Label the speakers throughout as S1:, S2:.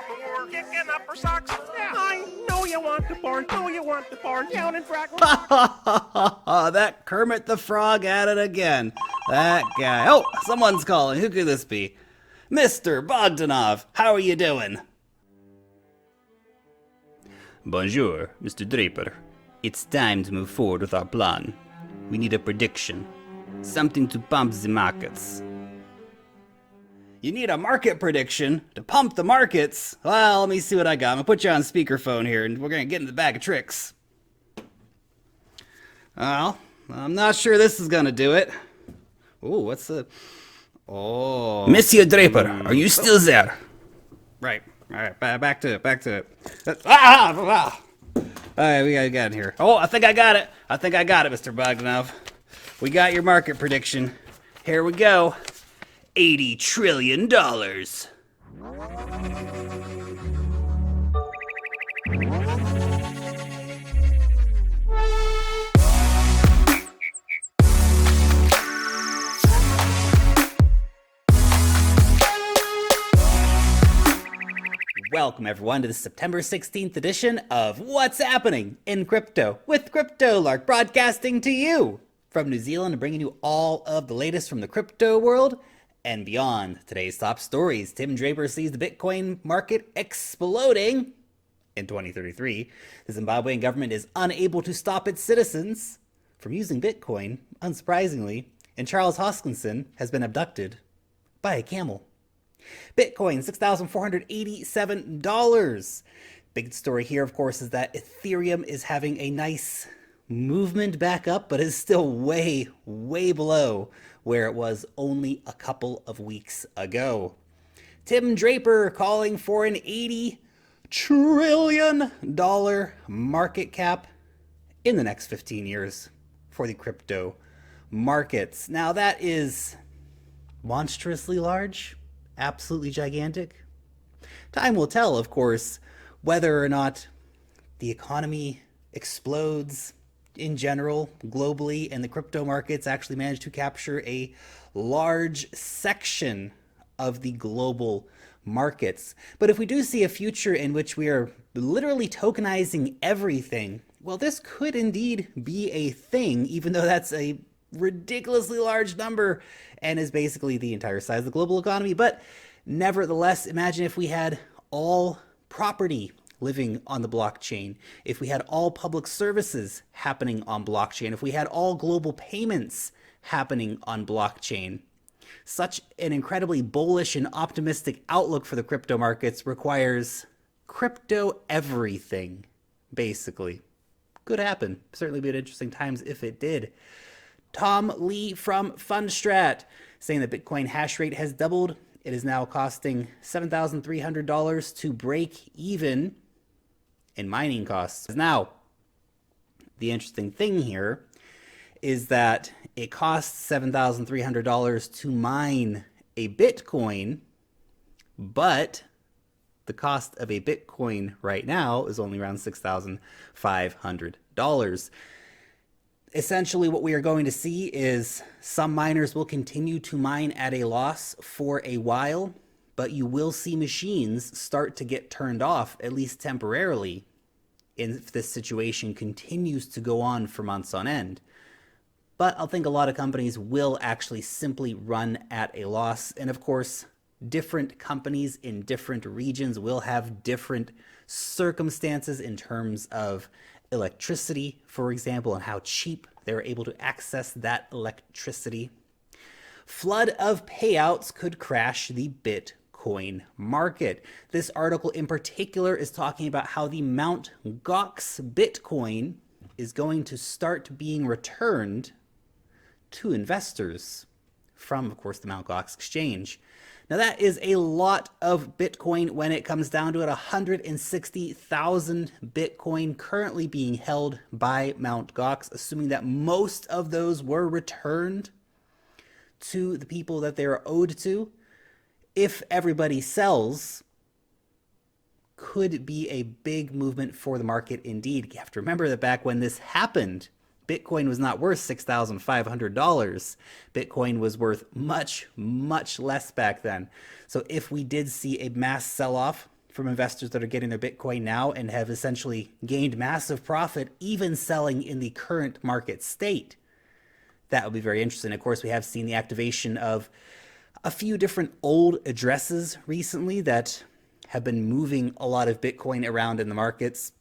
S1: out the war, kicking up her socks. Yeah, I know you want the barn, down in Fraggle.
S2: That Kermit the Frog at it again. That guy. Oh, someone's calling. Who could this be? Mr. Bogdanov, how are you doing? Bonjour, Mr. Draper. It's time to move forward with our plan. We need a prediction. Something to pump the markets. You need a market prediction to pump the markets? Well, let me see what I got. I'm going to put you on speakerphone here, and we're going to get into the bag of tricks. Well, I'm not sure this is going to do it. Ooh, what's the... Oh.
S3: Monsieur Draper, are you still there?
S2: Right. All right, back to it. All right, we got in here. Oh, I think I got it, Mr. Bogdanov. We got your market prediction. Here we go. $80 trillion. Welcome everyone to the September 16th edition of What's Happening in Crypto with Crypto Lark, broadcasting to you from New Zealand and bringing you all of the latest from the crypto world and beyond. Today's top stories: Tim Draper sees the Bitcoin market exploding in 2033. The Zimbabwean government is unable to stop its citizens from using Bitcoin, unsurprisingly, and Charles Hoskinson has been abducted by a camel. Bitcoin, $6,487. Big story here, of course, is that Ethereum is having a nice movement back up, but is still way, way below where it was only a couple of weeks ago. Tim Draper calling for an $80 trillion market cap in the next 15 years for the crypto markets. Now that is monstrously large. Absolutely gigantic. Time will tell, of course, whether or not the economy explodes in general, globally, and the crypto markets actually manage to capture a large section of the global markets. But if we do see a future in which we are literally tokenizing everything, well, this could indeed be a thing, even though that's a ridiculously large number and is basically the entire size of the global economy. But nevertheless, imagine if we had all property living on the blockchain, if we had all public services happening on blockchain, if we had all global payments happening on blockchain. Such an incredibly bullish and optimistic outlook for the crypto markets requires crypto everything, basically. Could happen. Certainly be an interesting times if it did. Tom Lee from Fundstrat saying that Bitcoin hash rate has doubled. It is now costing $7,300 to break even in mining costs. Now, the interesting thing here is that it costs $7,300 to mine a Bitcoin, but the cost of a Bitcoin right now is only around $6,500. Essentially, what we are going to see is some miners will continue to mine at a loss for a while, but you will see machines start to get turned off, at least temporarily, if this situation continues to go on for months on end. But I think a lot of companies will actually simply run at a loss. And of course, different companies in different regions will have different circumstances in terms of electricity, for example, and how cheap they're able to access that electricity. Flood of payouts could crash the Bitcoin market. This article in particular is talking about how the Mt. Gox Bitcoin is going to start being returned to investors from, of course, the Mt. Gox exchange. Now that is a lot of Bitcoin when it comes down to it. 160,000 Bitcoin currently being held by Mt. Gox, assuming that most of those were returned to the people that they are owed to. If everybody sells, could be a big movement for the market indeed. You have to remember that back when this happened, Bitcoin was not worth $6,500. Bitcoin was worth much, much less back then. So if we did see a mass sell-off from investors that are getting their Bitcoin now and have essentially gained massive profit, even selling in the current market state. That would be very interesting. Of course, we have seen the activation of a few different old addresses recently that have been moving a lot of Bitcoin around in the markets.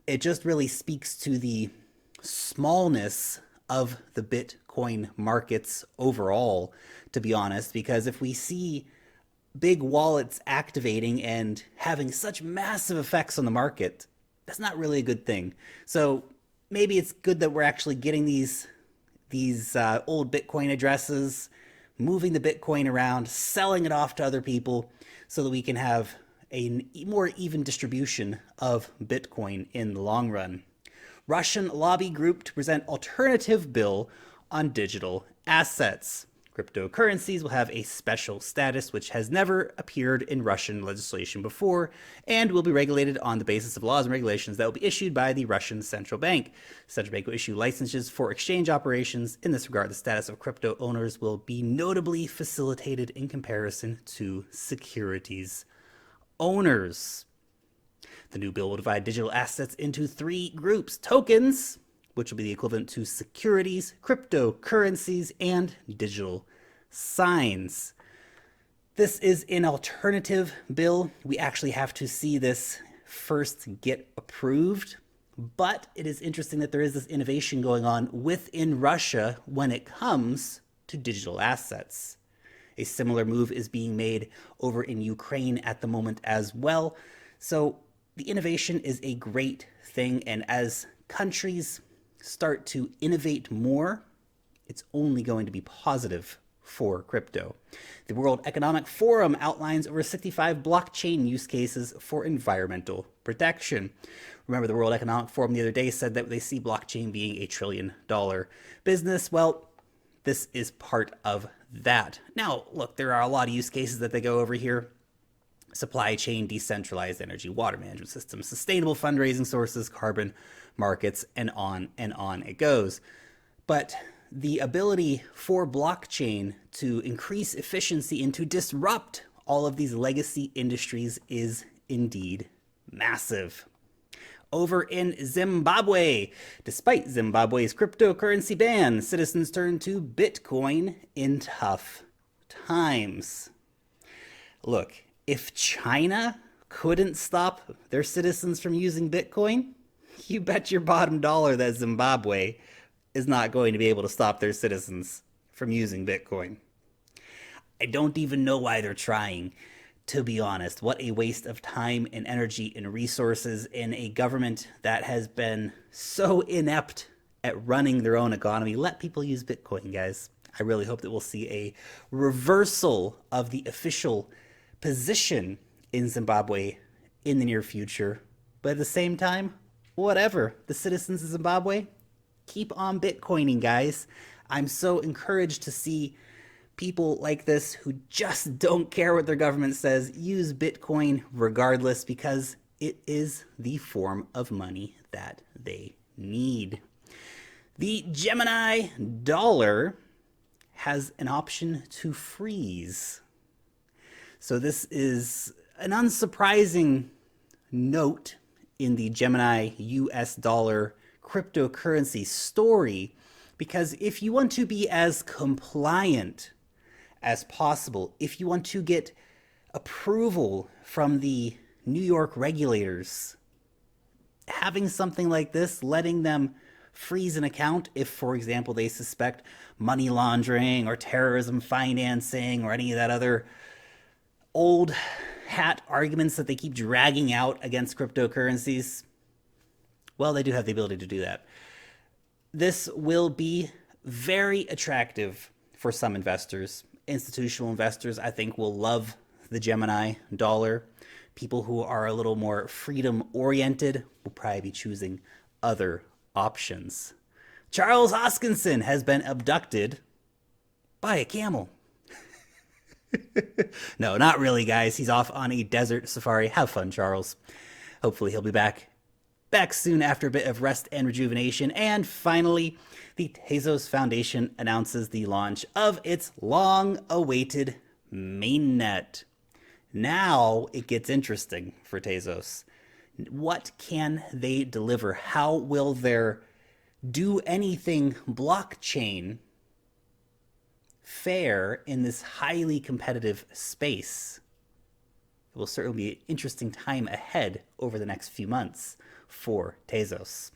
S2: It just really speaks to the smallness of the Bitcoin markets overall, to be honest, because if we see big wallets activating and having such massive effects on the market, that's not really a good thing. So maybe it's good that we're actually getting these old Bitcoin addresses, moving the Bitcoin around, selling it off to other people so that we can have a more even distribution of Bitcoin in the long run. Russian lobby group to present alternative bill on digital assets. Cryptocurrencies will have a special status which has never appeared in Russian legislation before and will be regulated on the basis of laws and regulations that will be issued by the Russian Central Bank. The Central Bank will issue licenses for exchange operations. In this regard, the status of crypto owners will be notably facilitated in comparison to securities owners. The new bill will divide digital assets into 3 groups: tokens, which will be the equivalent to securities, cryptocurrencies, and digital signs. This is an alternative bill. We actually have to see this first get approved, but it is interesting that there is this innovation going on within Russia when it comes to digital assets. A similar move is being made over in Ukraine at the moment as well. So the innovation is a great thing, and as countries start to innovate more, it's only going to be positive for crypto. The World Economic Forum outlines over 65 blockchain use cases for environmental protection. Remember, the World Economic Forum the other day said that they see blockchain being $1 trillion business. Well, this is part of that. Now, look, there are a lot of use cases that they go over here: supply chain, decentralized energy, water management systems, sustainable fundraising sources, carbon markets, and on it goes. But the ability for blockchain to increase efficiency and to disrupt all of these legacy industries is indeed massive. Over in Zimbabwe, despite Zimbabwe's cryptocurrency ban, citizens turn to Bitcoin in tough times. Look, if China couldn't stop their citizens from using Bitcoin, you bet your bottom dollar that Zimbabwe is not going to be able to stop their citizens from using Bitcoin. I don't even know why they're trying, to be honest. What a waste of time and energy and resources in a government that has been so inept at running their own economy. Let people use Bitcoin, guys. I really hope that we'll see a reversal of the official position in Zimbabwe in the near future. But at the same time, whatever. The citizens of Zimbabwe, keep on Bitcoining, guys. I'm so encouraged to see people like this who just don't care what their government says use Bitcoin regardless, because it is the form of money that they need. The Gemini dollar has an option to freeze. So this is an unsurprising note in the Gemini US dollar cryptocurrency story, because if you want to be as compliant as possible, if you want to get approval from the New York regulators, having something like this, letting them freeze an account if, for example, they suspect money laundering or terrorism financing or any of that other old hat arguments that they keep dragging out against cryptocurrencies, well, they do have the ability to do that. This will be very attractive for some investors. Institutional investors, I think, will love the Gemini dollar. People who are a little more freedom-oriented will probably be choosing other options. Charles Hoskinson has been abducted by a camel. No, not really, guys. He's off on a desert safari. Have fun, Charles. Hopefully he'll be back soon after a bit of rest and rejuvenation. And finally, the Tezos Foundation announces the launch of its long-awaited mainnet. Now it gets interesting for Tezos. What can they deliver? How will their do anything blockchain fare in this highly competitive space? It will certainly be an interesting time ahead over the next few months for Tezos.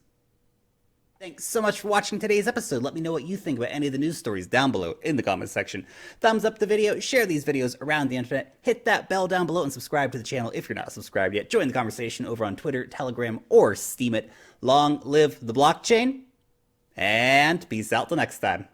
S2: Thanks so much for watching today's episode. Let me know what you think about any of the news stories down below in the comments section. Thumbs up the video, share these videos around the internet, hit that bell down below, and subscribe to the channel if you're not subscribed yet. Join the conversation over on Twitter, Telegram, or Steam it. Long live the blockchain, and peace out till next time.